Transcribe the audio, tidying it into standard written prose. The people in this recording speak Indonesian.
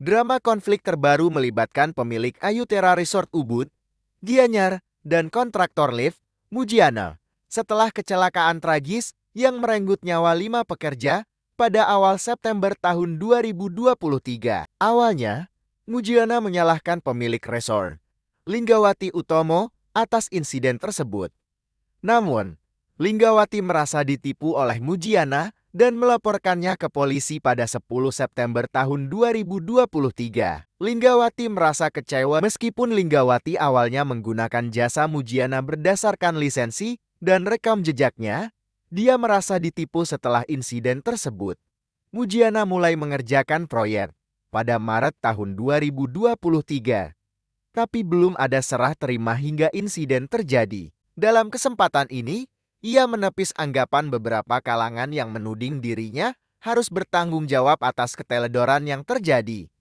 Drama konflik terbaru melibatkan pemilik Ayutera Resort Ubud, Gianyar, dan kontraktor lift, Mujiana, setelah kecelakaan tragis yang merenggut nyawa 5 pekerja pada awal September tahun 2023. Awalnya, Mujiana menyalahkan pemilik resort, Linggawati Utomo, atas insiden tersebut. Namun, Linggawati merasa ditipu oleh Mujiana dan melaporkannya ke polisi pada 10 September tahun 2023. Linggawati merasa kecewa meskipun Linggawati awalnya menggunakan jasa Mujiana berdasarkan lisensi dan rekam jejaknya, dia merasa ditipu setelah insiden tersebut. Mujiana mulai mengerjakan proyek pada Maret tahun 2023, tapi belum ada serah terima hingga insiden terjadi. Dalam kesempatan ini, ia menepis anggapan beberapa kalangan yang menuding dirinya harus bertanggung jawab atas keteledoran yang terjadi.